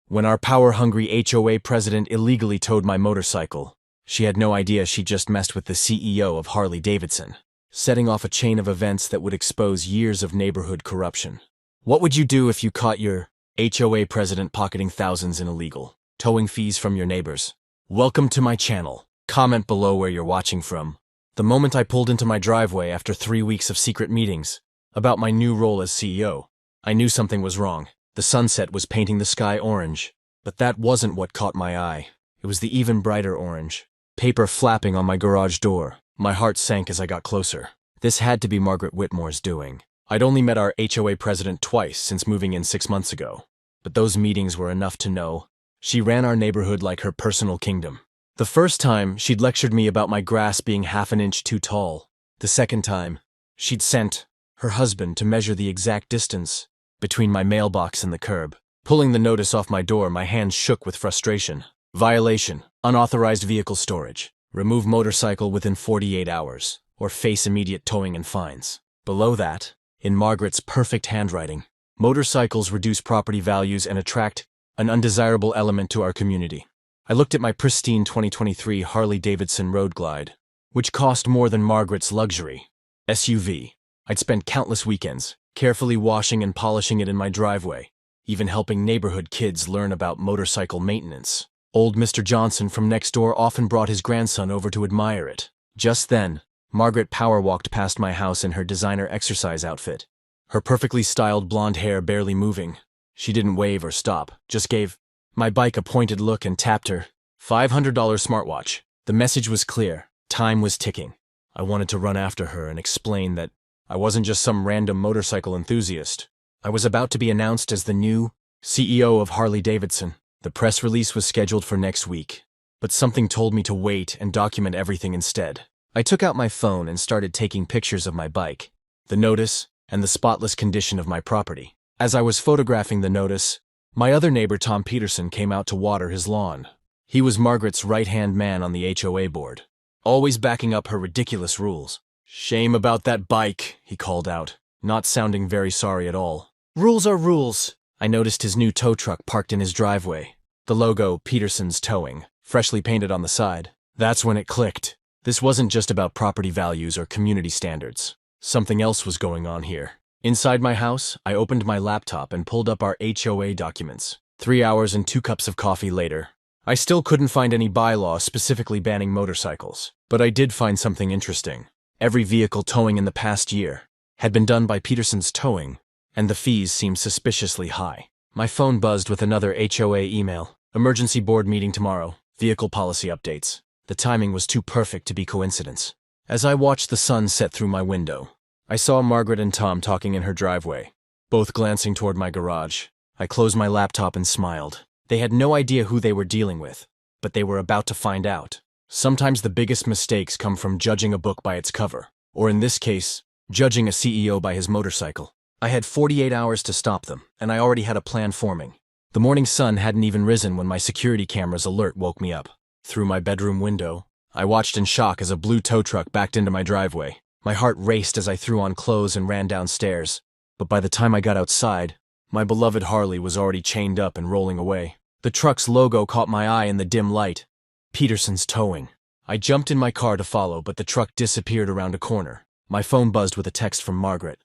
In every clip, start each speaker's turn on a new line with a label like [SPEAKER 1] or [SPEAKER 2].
[SPEAKER 1] when our power-hungry HOA president illegally towed my motorcycle. She had no idea she just messed with the CEO of Harley Davidson, setting off a chain of events that would expose years of neighborhood corruption. What would you do if you caught your HOA president pocketing thousands in illegal towing fees from your neighbors? Welcome to my channel. Comment below where you're watching from. The moment I pulled into my driveway after 3 weeks of secret meetings about my new role as CEO, I knew something was wrong. The sunset was painting the sky orange, but that wasn't what caught my eye. It was the even brighter orange. Paper flapping on my garage door. My heart sank as I got closer. This had to be Margaret Whitmore's doing. I'd only met our HOA president twice since moving in 6 months ago, but those meetings were enough to know she ran our neighborhood like her personal kingdom. The first time, she'd lectured me about my grass being half an inch too tall. The second time, she'd sent her husband to measure the exact distance between my mailbox and the curb. Pulling the notice off my door, my hands shook with frustration. Violation: unauthorized vehicle storage. Remove motorcycle within 48 hours, or face immediate towing and fines. Below that, in Margaret's perfect handwriting, motorcycles reduce property values and attract an undesirable element to our community. I looked at my pristine 2023 Harley Davidson Road Glide, which cost more than Margaret's luxury SUV. I'd spent countless weekends carefully washing and polishing it in my driveway, even helping neighborhood kids learn about motorcycle maintenance. Old Mr. Johnson from next door often brought his grandson over to admire it. Just then, Margaret power walked past my house in her designer exercise outfit, her perfectly styled blonde hair barely moving. She didn't wave or stop, just gave my bike a pointed look and tapped her $500 smartwatch. The message was clear. Time was ticking. I wanted to run after her and explain that I wasn't just some random motorcycle enthusiast. I was about to be announced as the new CEO of Harley Davidson. The press release was scheduled for next week, but something told me to wait and document everything instead. I took out my phone and started taking pictures of my bike, the notice, and the spotless condition of my property. As I was photographing the notice, my other neighbor Tom Peterson came out to water his lawn. He was Margaret's right-hand man on the HOA board, always backing up her ridiculous rules. "Shame about that bike," he called out, not sounding very sorry at all. "Rules are rules." I noticed his new tow truck parked in his driveway, the logo Peterson's Towing, freshly painted on the side. That's when it clicked. This wasn't just about property values or community standards. Something else was going on here. Inside my house, I opened my laptop and pulled up our HOA documents. 3 hours and 2 cups of coffee later, I still couldn't find any bylaw specifically banning motorcycles, but I did find something interesting. Every vehicle towing in the past year had been done by Peterson's Towing, and the fees seemed suspiciously high. My phone buzzed with another HOA email. "Emergency board meeting tomorrow. Vehicle policy updates." The timing was too perfect to be coincidence. As I watched the sun set through my window, I saw Margaret and Tom talking in her driveway, both glancing toward my garage. I closed my laptop and smiled. They had no idea who they were dealing with, but they were about to find out. Sometimes the biggest mistakes come from judging a book by its cover, or in this case, judging a CEO by his motorcycle. I had 48 hours to stop them, and I already had a plan forming. The morning sun hadn't even risen when my security camera's alert woke me up. Through my bedroom window, I watched in shock as a blue tow truck backed into my driveway. My heart raced as I threw on clothes and ran downstairs, but by the time I got outside, my beloved Harley was already chained up and rolling away. The truck's logo caught my eye in the dim light. Peterson's Towing. I jumped in my car to follow, but the truck disappeared around a corner. My phone buzzed with a text from Margaret.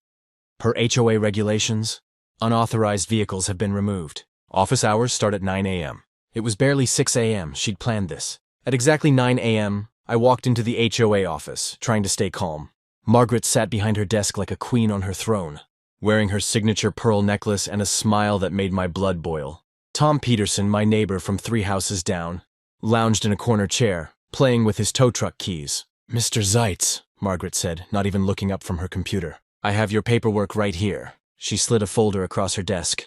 [SPEAKER 1] Per HOA regulations, unauthorized vehicles have been removed. Office hours start at 9 a.m. It was barely 6 a.m. She'd planned this. At exactly 9 a.m., I walked into the HOA office, trying to stay calm. Margaret sat behind her desk like a queen on her throne, wearing her signature pearl necklace and a smile that made my blood boil. Tom Peterson, my neighbor from 3 houses down, lounged in a corner chair, playing with his tow truck keys. "Mr. Zeitz," Margaret said, not even looking up from her computer. "I have your paperwork right here." She slid a folder across her desk.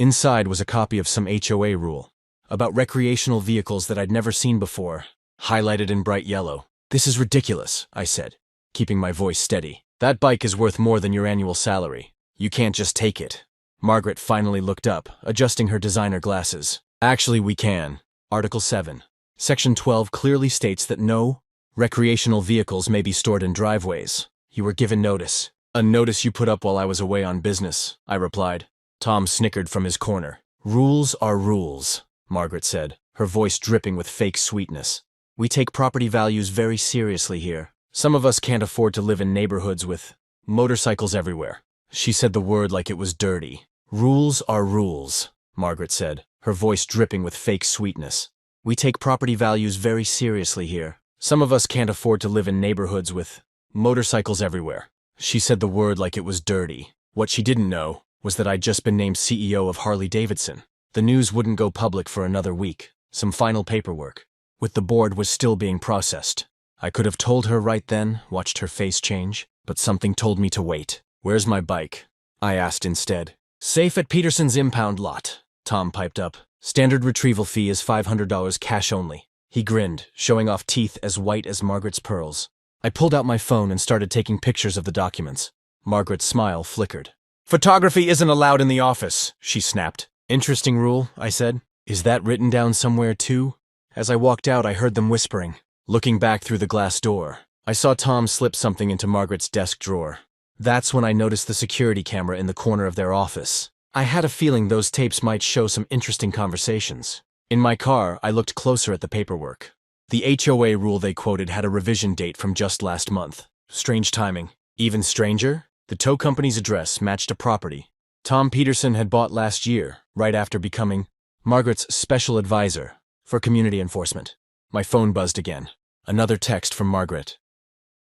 [SPEAKER 1] Inside was a copy of some HOA rule about recreational vehicles that I'd never seen before, highlighted in bright yellow. "This is ridiculous," I said, keeping my voice steady. "That bike is worth more than your annual salary. You can't just take it." Margaret finally looked up, adjusting her designer glasses. "Actually, we can. Article 7. Section 12 clearly states that no recreational vehicles may be stored in driveways. You were given notice." "A notice you put up while I was away on business," I replied. Tom snickered from his corner. Rules are rules, Margaret said, her voice dripping with fake sweetness. We take property values very seriously here. Some of us can't afford to live in neighborhoods with motorcycles everywhere. She said the word like it was dirty. Rules are rules, Margaret said, her voice dripping with fake sweetness. We take property values very seriously here. Some of us can't afford to live in neighborhoods with motorcycles everywhere. She said the word like it was dirty. What she didn't know was that I'd just been named CEO of Harley Davidson. The news wouldn't go public for another week. Some final paperwork with the board was still being processed. I could have told her right then, watched her face change, but something told me to wait. Where's my bike? I asked instead. Safe at Peterson's impound lot, Tom piped up. Standard retrieval fee is $500 cash only. He grinned, showing off teeth as white as Margaret's pearls. I pulled out my phone and started taking pictures of the documents. Margaret's smile flickered. Photography isn't allowed in the office, she snapped. Interesting rule, I said. Is that written down somewhere too? As I walked out, I heard them whispering. Looking back through the glass door, I saw Tom slip something into Margaret's desk drawer. That's when I noticed the security camera in the corner of their office. I had a feeling those tapes might show some interesting conversations. In my car, I looked closer at the paperwork. The HOA rule they quoted had a revision date from just last month. Strange timing. Even stranger, the tow company's address matched a property Tom Peterson had bought last year, right after becoming Margaret's special advisor for community enforcement. My phone buzzed again. Another text from Margaret.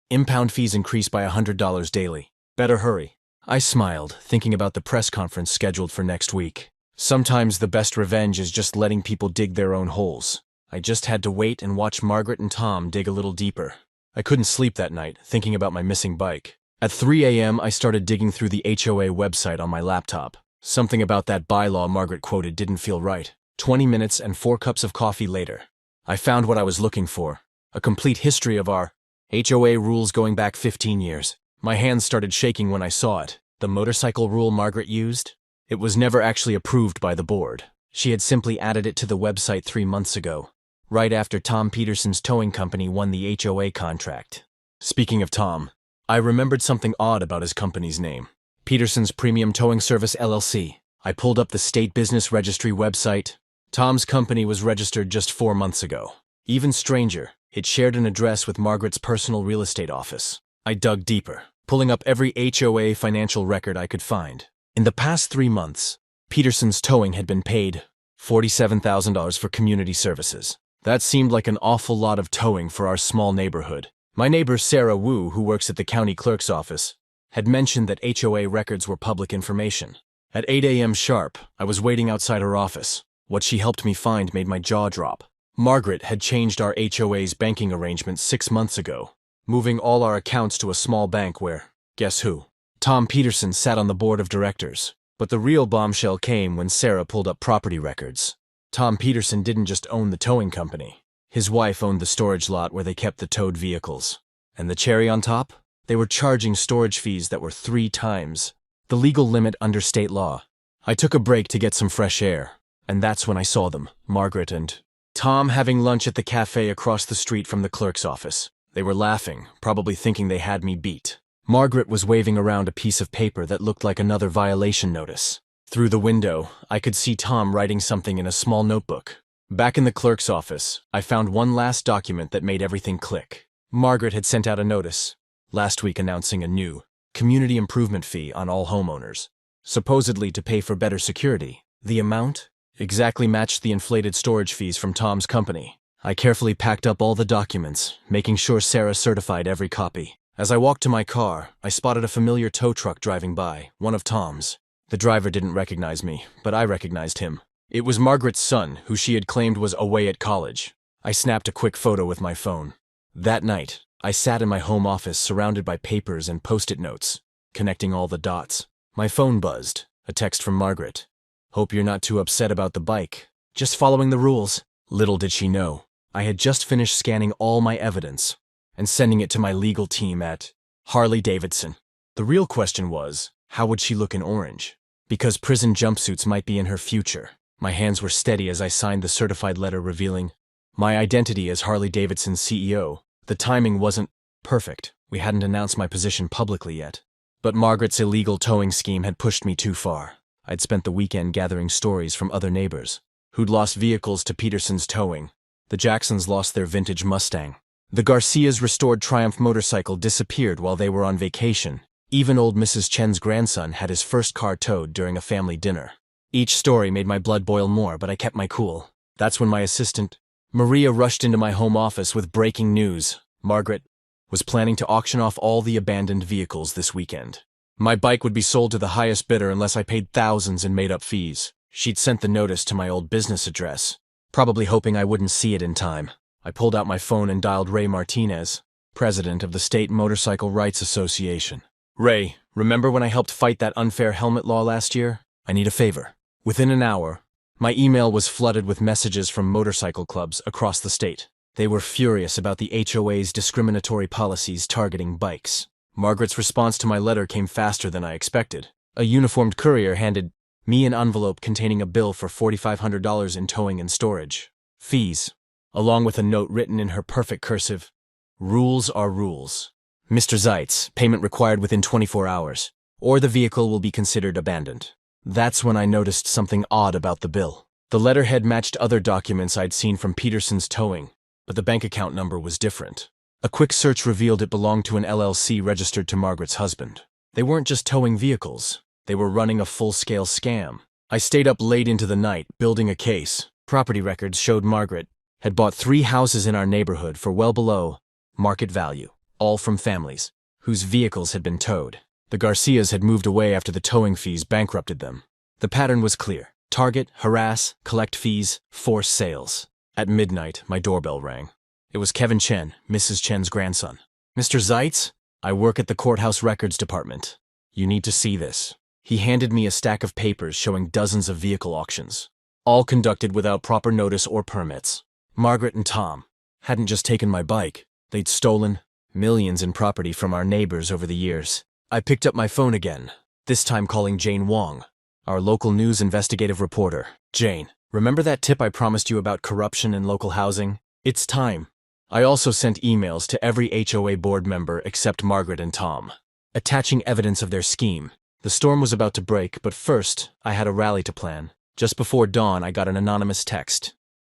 [SPEAKER 1] Impound fees increase by $100 daily. Better hurry. I smiled, thinking about the press conference scheduled for next week. Sometimes the best revenge is just letting people dig their own holes. I just had to wait and watch Margaret and Tom dig a little deeper. I couldn't sleep that night, thinking about my missing bike. At 3 a.m., I started digging through the HOA website on my laptop. Something about that bylaw Margaret quoted didn't feel right. 20 minutes and 4 cups of coffee later, I found what I was looking for. A complete history of our HOA rules going back 15 years. My hands started shaking when I saw it. The motorcycle rule Margaret used? It was never actually approved by the board. She had simply added it to the website 3 months ago, right after Tom Peterson's towing company won the HOA contract. Speaking of Tom, I remembered something odd about his company's name. Peterson's Premium Towing Service LLC. I pulled up the State Business Registry website. Tom's company was registered just 4 months ago. Even stranger, it shared an address with Margaret's personal real estate office. I dug deeper, pulling up every HOA financial record I could find. In the past 3 months, Peterson's Towing had been paid $47,000 for community services. That seemed like an awful lot of towing for our small neighborhood. My neighbor Sarah Wu, who works at the county clerk's office, had mentioned that HOA records were public information. At 8 a.m. sharp, I was waiting outside her office. What she helped me find made my jaw drop. Margaret had changed our HOA's banking arrangements 6 months ago, moving all our accounts to a small bank where, guess who? Tom Peterson sat on the board of directors. But the real bombshell came when Sarah pulled up property records. Tom Peterson didn't just own the towing company. His wife owned the storage lot where they kept the towed vehicles. And the cherry on top? They were charging storage fees that were 3 times the legal limit under state law. I took a break to get some fresh air, and that's when I saw them, Margaret and Tom, having lunch at the cafe across the street from the clerk's office. They were laughing, probably thinking they had me beat. Margaret was waving around a piece of paper that looked like another violation notice. Through the window, I could see Tom writing something in a small notebook. Back in the clerk's office, I found one last document that made everything click. Margaret had sent out a notice last week announcing a new community improvement fee on all homeowners, supposedly to pay for better security. The amount exactly matched the inflated storage fees from Tom's company. I carefully packed up all the documents, making sure Sarah certified every copy. As I walked to my car, I spotted a familiar tow truck driving by, one of Tom's. The driver didn't recognize me, but I recognized him. It was Margaret's son, who she had claimed was away at college. I snapped a quick photo with my phone. That night, I sat in my home office surrounded by papers and post-it notes, connecting all the dots. My phone buzzed, a text from Margaret. Hope you're not too upset about the bike. Just following the rules. Little did she know, I had just finished scanning all my evidence and sending it to my legal team at Harley Davidson. The real question was, how would she look in orange? Because prison jumpsuits might be in her future. My hands were steady as I signed the certified letter revealing my identity as Harley Davidson's CEO. The timing wasn't perfect. We hadn't announced my position publicly yet. But Margaret's illegal towing scheme had pushed me too far. I'd spent the weekend gathering stories from other neighbors who'd lost vehicles to Peterson's towing. The Jacksons lost their vintage Mustang. The Garcias' restored Triumph motorcycle disappeared while they were on vacation. Even old Mrs. Chen's grandson had his first car towed during a family dinner. Each story made my blood boil more, but I kept my cool. That's when my assistant, Maria, rushed into my home office with breaking news. Margaret was planning to auction off all the abandoned vehicles this weekend. My bike would be sold to the highest bidder unless I paid thousands in made-up fees. She'd sent the notice to my old business address, probably hoping I wouldn't see it in time. I pulled out my phone and dialed Ray Martinez, president of the State Motorcycle Rights Association. Ray, remember when I helped fight that unfair helmet law last year? I need a favor. Within an hour, my email was flooded with messages from motorcycle clubs across the state. They were furious about the HOA's discriminatory policies targeting bikes. Margaret's response to my letter came faster than I expected. A uniformed courier handed me an envelope containing a bill for $4,500 in towing and storage fees, along with a note written in her perfect cursive: "Rules are rules. Mr. Zeitz, payment required within 24 hours, or the vehicle will be considered abandoned." That's when I noticed something odd about the bill. The letterhead matched other documents I'd seen from Peterson's towing, but the bank account number was different. A quick search revealed it belonged to an LLC registered to Margaret's husband. They weren't just towing vehicles. They were running a full-scale scam. I stayed up late into the night, building a case. Property records showed Margaret had bought 3 houses in our neighborhood for well below market value, all from families whose vehicles had been towed. The Garcias had moved away after the towing fees bankrupted them. The pattern was clear: target, harass, collect fees, force sales. At midnight, my doorbell rang. It was Kevin Chen, Mrs. Chen's grandson. "Mr. Zeitz? I work at the courthouse records department. You need to see this." He handed me a stack of papers showing dozens of vehicle auctions, all conducted without proper notice or permits. Margaret and Tom hadn't just taken my bike. They'd stolen millions in property from our neighbors over the years. I picked up my phone again, this time calling Jane Wong, our local news investigative reporter. "Jane, remember that tip I promised you about corruption in local housing? It's time." I also sent emails to every HOA board member except Margaret and Tom, attaching evidence of their scheme. The storm was about to break, but first, I had a rally to plan. Just before dawn, I got an anonymous text.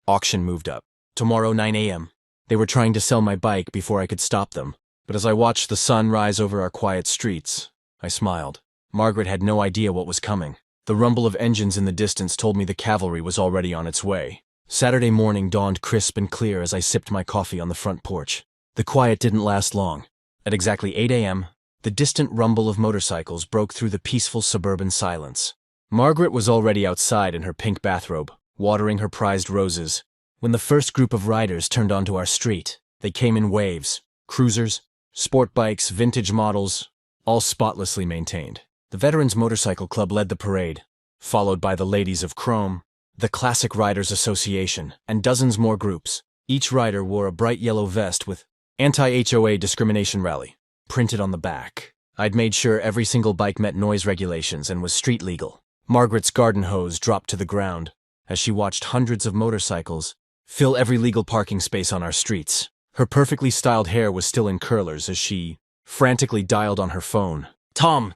[SPEAKER 1] Auction moved up. Tomorrow, 9 a.m. They were trying to sell my bike before I could stop them, but as I watched the sun rise over our quiet streets, I smiled. Margaret had no idea what was coming. The rumble of engines in the distance told me the cavalry was already on its way. Saturday morning dawned crisp and clear as I sipped my coffee on the front porch. The quiet didn't last long. At exactly 8 a.m., the distant rumble of motorcycles broke through the peaceful suburban silence. Margaret was already outside in her pink bathrobe, watering her prized roses, when the first group of riders turned onto our street. They came in waves: cruisers, sport bikes, vintage models, all spotlessly maintained. The Veterans Motorcycle Club led the parade, followed by the Ladies of Chrome, the Classic Riders Association, and dozens more groups. Each rider wore a bright yellow vest with "Anti-HOA Discrimination Rally" printed on the back. I'd made sure every single bike met noise regulations and was street legal. Margaret's garden hose dropped to the ground as she watched hundreds of motorcycles fill every legal parking space on our streets. Her perfectly styled hair was still in curlers as she frantically dialed on her phone. Tom,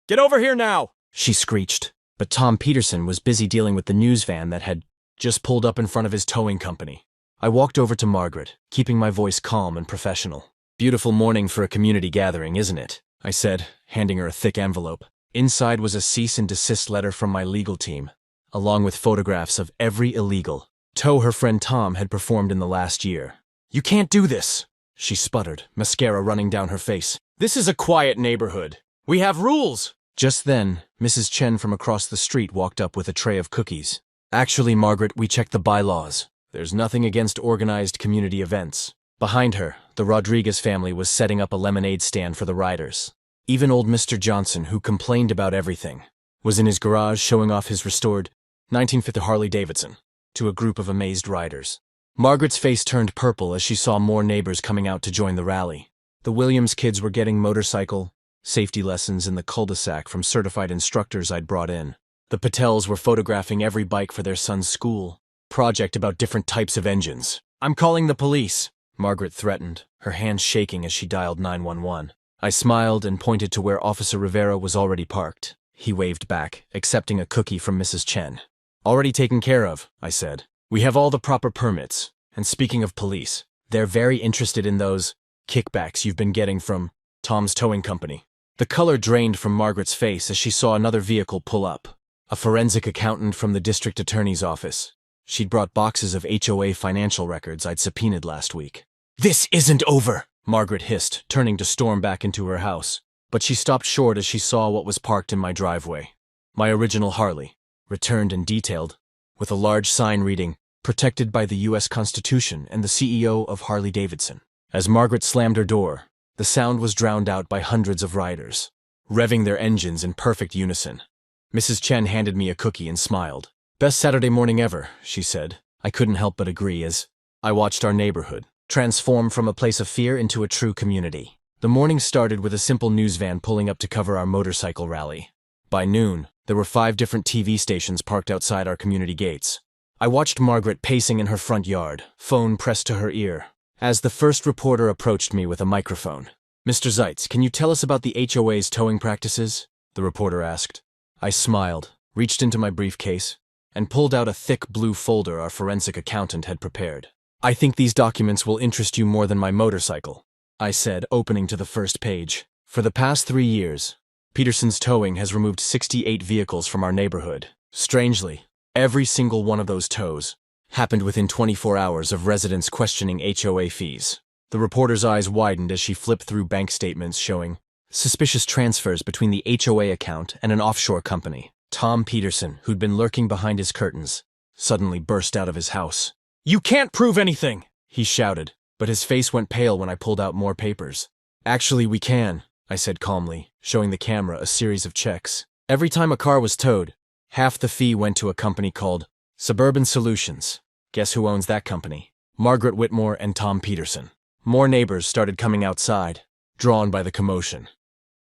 [SPEAKER 1] get over here now!" she screeched. But Tom Peterson was busy dealing with the news van that had just pulled up in front of his towing company. I walked over to Margaret, keeping my voice calm and professional. "Beautiful morning for a community gathering, isn't it?" I said, handing her a thick envelope. Inside was a cease and desist letter from my legal team, along with photographs of every illegal tow her friend Tom had performed in the last year. "You can't do this," she sputtered, mascara running down her face. "This is a quiet neighborhood. We have rules." Just then, Mrs. Chen from across the street walked up with a tray of cookies. "Actually, Margaret, we checked the bylaws. There's nothing against organized community events." Behind her, the Rodriguez family was setting up a lemonade stand for the riders. Even old Mr. Johnson, who complained about everything, was in his garage showing off his restored 1950 Harley Davidson to a group of amazed riders. Margaret's face turned purple as she saw more neighbors coming out to join the rally. The Williams kids were getting motorcycle safety lessons in the cul-de-sac from certified instructors I'd brought in. The Patels were photographing every bike for their son's school project about different types of engines. "I'm calling the police," Margaret threatened, her hands shaking as she dialed 911. I smiled and pointed to where Officer Rivera was already parked. He waved back, accepting a cookie from Mrs. Chen. Already taken care of, I said. We have all the proper permits. And speaking of police, they're very interested in those kickbacks you've been getting from Tom's towing company. The color drained from Margaret's face as she saw another vehicle pull up. A forensic accountant from the district attorney's office. She'd brought boxes of HOA financial records I'd subpoenaed last week. This isn't over, Margaret hissed, turning to storm back into her house. But she stopped short as she saw what was parked in my driveway. My original Harley, returned and detailed, with a large sign reading, "Protected by the U.S. Constitution and the CEO of Harley Davidson." As Margaret slammed her door, the sound was drowned out by hundreds of riders, revving their engines in perfect unison. Mrs. Chen handed me a cookie and smiled. "Best Saturday morning ever," she said. I couldn't help but agree as I watched our neighborhood transform from a place of fear into a true community. The morning started with a simple news van pulling up to cover our motorcycle rally. By noon, there were 5 different TV stations parked outside our community gates. I watched Margaret pacing in her front yard, phone pressed to her ear, as the first reporter approached me with a microphone. "Mr. Zeitz, can you tell us about the HOA's towing practices?" the reporter asked. I smiled, reached into my briefcase, and pulled out a thick blue folder our forensic accountant had prepared. "I think these documents will interest you more than my motorcycle," I said, opening to the first page. "For the past 3 years, Peterson's Towing has removed 68 vehicles from our neighborhood. Strangely, every single one of those tows happened within 24 hours of residents questioning HOA fees." The reporter's eyes widened as she flipped through bank statements showing suspicious transfers between the HOA account and an offshore company. Tom Peterson, who'd been lurking behind his curtains, suddenly burst out of his house. "You can't prove anything!" he shouted, but his face went pale when I pulled out more papers. "Actually, we can," I said calmly, showing the camera a series of checks. Every time a car was towed, half the fee went to a company called Suburban Solutions. Guess who owns that company? Margaret Whitmore and Tom Peterson. More neighbors started coming outside, drawn by the commotion.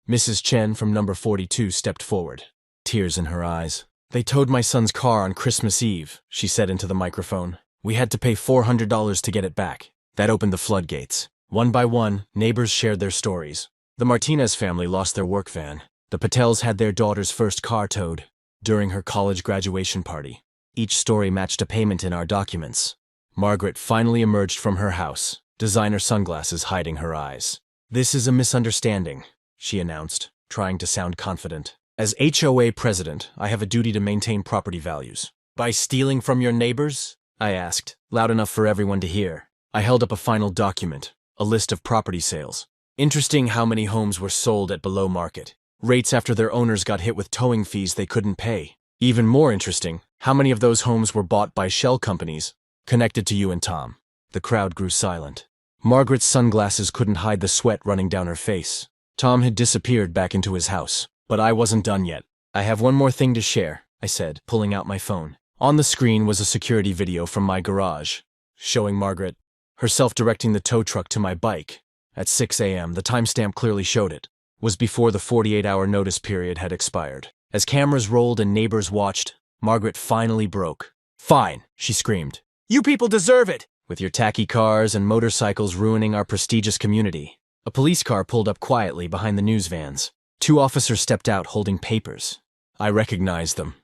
[SPEAKER 1] Mrs. Chen from number 42 stepped forward, tears in her eyes. "They towed my son's car on Christmas Eve," she said into the microphone. "We had to pay $400 to get it back." That opened the floodgates. One by one, neighbors shared their stories. The Martinez family lost their work van. The Patels had their daughter's first car towed during her college graduation party. Each story matched a payment in our documents. Margaret finally emerged from her house, designer sunglasses hiding her eyes. "This is a misunderstanding," she announced, trying to sound confident. "As HOA president, I have a duty to maintain property values." "By stealing from your neighbors?" I asked, loud enough for everyone to hear. I held up a final document, a list of property sales. Interesting how many homes were sold at below market rates after their owners got hit with towing fees they couldn't pay. Even more interesting, how many of those homes were bought by shell companies connected to you and Tom. The crowd grew silent. Margaret's sunglasses couldn't hide the sweat running down her face. Tom had disappeared back into his house, but I wasn't done yet. "I have one more thing to share," I said, pulling out my phone. On the screen was a security video from my garage, showing Margaret herself directing the tow truck to my bike. At 6 a.m., the timestamp clearly showed it was before the 48-hour notice period had expired. As cameras rolled and neighbors watched, Margaret finally broke. "Fine," she screamed. "You people deserve it! With your tacky cars and motorcycles ruining our prestigious community." A police car pulled up quietly behind the news vans. 2 officers stepped out holding papers. I recognized them.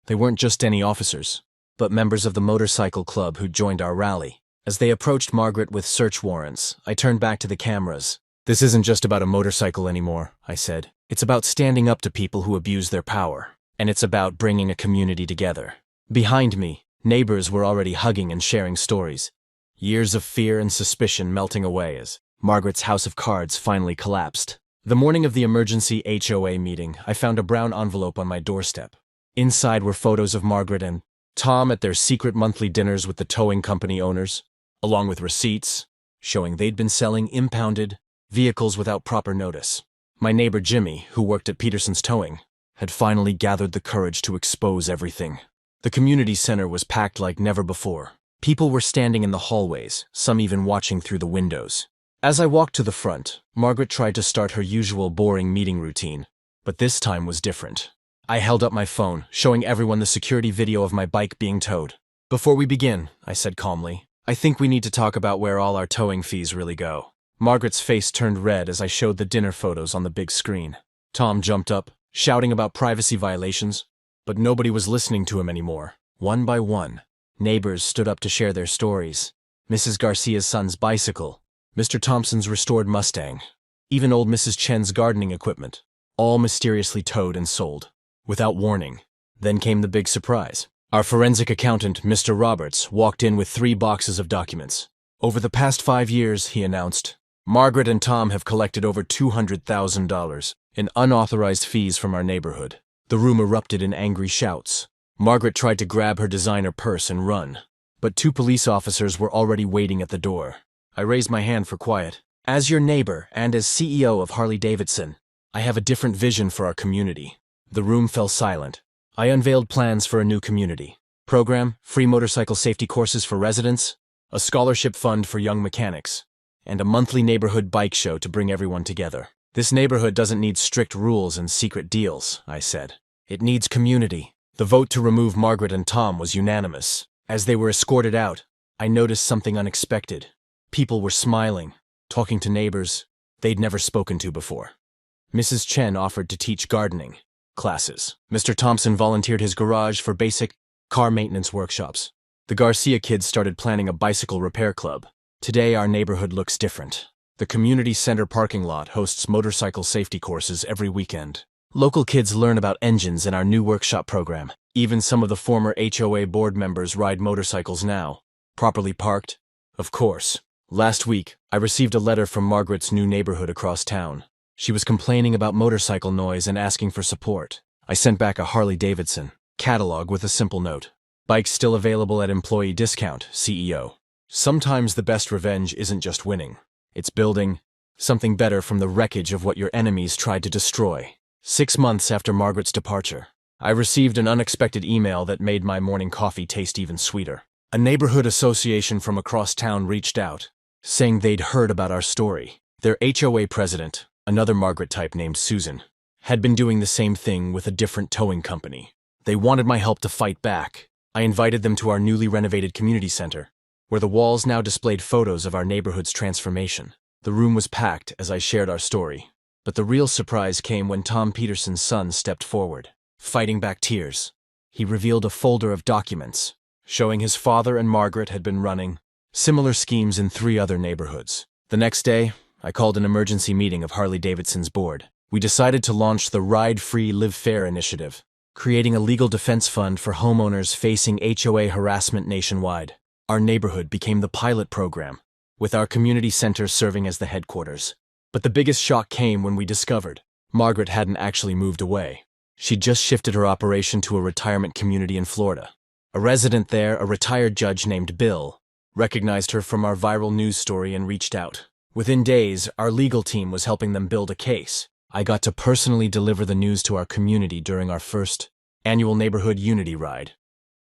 [SPEAKER 1] They weren't just any officers, but members of the motorcycle club who'd joined our rally. As they approached Margaret with search warrants, I turned back to the cameras. "This isn't just about a motorcycle anymore," I said. "It's about standing up to people who abuse their power. And it's about bringing a community together." Behind me, neighbors were already hugging and sharing stories. Years of fear and suspicion melting away as Margaret's house of cards finally collapsed. The morning of the emergency HOA meeting, I found a brown envelope on my doorstep. Inside were photos of Margaret and Tom at their secret monthly dinners with the towing company owners, along with receipts showing they'd been selling impounded vehicles without proper notice. My neighbor Jimmy, who worked at Peterson's Towing, had finally gathered the courage to expose everything. The community center was packed like never before. People were standing in the hallways, some even watching through the windows. As I walked to the front, Margaret tried to start her usual boring meeting routine, but this time was different. I held up my phone, showing everyone the security video of my bike being towed. "Before we begin," I said calmly, "I think we need to talk about where all our towing fees really go." Margaret's face turned red as I showed the dinner photos on the big screen. Tom jumped up, shouting about privacy violations, but nobody was listening to him anymore. One by one, neighbors stood up to share their stories. Mrs. Garcia's son's bicycle, Mr. Thompson's restored Mustang, even old Mrs. Chen's gardening equipment, all mysteriously towed and sold, without warning. Then came the big surprise. Our forensic accountant, Mr. Roberts, walked in with 3 boxes of documents. Over the past 5 years, he announced, Margaret and Tom have collected over $200,000 in unauthorized fees from our neighborhood. The room erupted in angry shouts. Margaret tried to grab her designer purse and run, but 2 police officers were already waiting at the door. I raised my hand for quiet. As your neighbor and as CEO of Harley Davidson, I have a different vision for our community. The room fell silent. I unveiled plans for a new community program, free motorcycle safety courses for residents, a scholarship fund for young mechanics, and a monthly neighborhood bike show to bring everyone together. This neighborhood doesn't need strict rules and secret deals, I said. It needs community. The vote to remove Margaret and Tom was unanimous. As they were escorted out, I noticed something unexpected. People were smiling, talking to neighbors they'd never spoken to before. Mrs. Chen offered to teach gardening classes. Mr. Thompson volunteered his garage for basic car maintenance workshops. The Garcia kids started planning a bicycle repair club. Today, our neighborhood looks different. The community center parking lot hosts motorcycle safety courses every weekend. Local kids learn about engines in our new workshop program. Even some of the former HOA board members ride motorcycles now. Properly parked? Of course. Last week, I received a letter from Margaret's new neighborhood across town. She was complaining about motorcycle noise and asking for support. I sent back a Harley Davidson catalog with a simple note. Bikes still available at employee discount, CEO. Sometimes the best revenge isn't just winning. It's building something better from the wreckage of what your enemies tried to destroy. 6 months after Margaret's departure, I received an unexpected email that made my morning coffee taste even sweeter. A neighborhood association from across town reached out, saying they'd heard about our story. Their HOA president, another Margaret type named Susan, had been doing the same thing with a different towing company. They wanted my help to fight back. I invited them to our newly renovated community center, where the walls now displayed photos of our neighborhood's transformation. The room was packed as I shared our story. But the real surprise came when Tom Peterson's son stepped forward, fighting back tears. He revealed a folder of documents, showing his father and Margaret had been running similar schemes in 3 other neighborhoods. The next day, I called an emergency meeting of Harley Davidson's board. We decided to launch the Ride Free Live Fair initiative, creating a legal defense fund for homeowners facing HOA harassment nationwide. Our neighborhood became the pilot program, with our community center serving as the headquarters. But the biggest shock came when we discovered Margaret hadn't actually moved away. She'd just shifted her operation to a retirement community in Florida. A resident there, a retired judge named Bill, recognized her from our viral news story and reached out. Within days, our legal team was helping them build a case. I got to personally deliver the news to our community during our first annual neighborhood unity ride.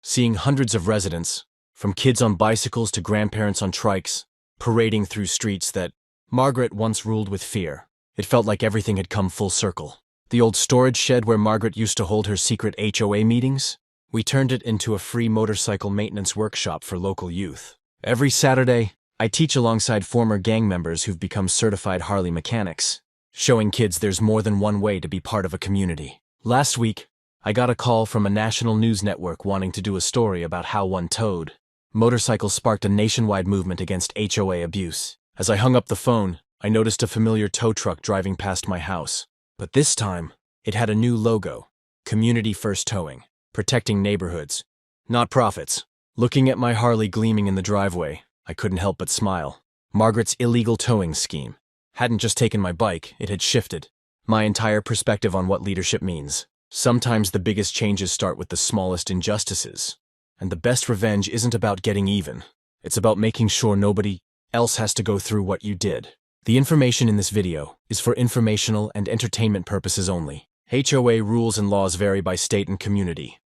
[SPEAKER 1] Seeing hundreds of residents, from kids on bicycles to grandparents on trikes, parading through streets that Margaret once ruled with fear. It felt like everything had come full circle. The old storage shed where Margaret used to hold her secret HOA meetings, we turned it into a free motorcycle maintenance workshop for local youth. Every Saturday, I teach alongside former gang members who've become certified Harley mechanics, showing kids there's more than one way to be part of a community. Last week, I got a call from a national news network wanting to do a story about how one towed motorcycles sparked a nationwide movement against HOA abuse. As I hung up the phone, I noticed a familiar tow truck driving past my house. But this time, it had a new logo, Community First Towing, protecting neighborhoods, not profits. Looking at my Harley gleaming in the driveway, I couldn't help but smile. Margaret's illegal towing scheme hadn't just taken my bike, it had shifted my entire perspective on what leadership means. Sometimes the biggest changes start with the smallest injustices. And the best revenge isn't about getting even. It's about making sure nobody else has to go through what you did. The information in this video is for informational and entertainment purposes only. HOA rules and laws vary by state and community.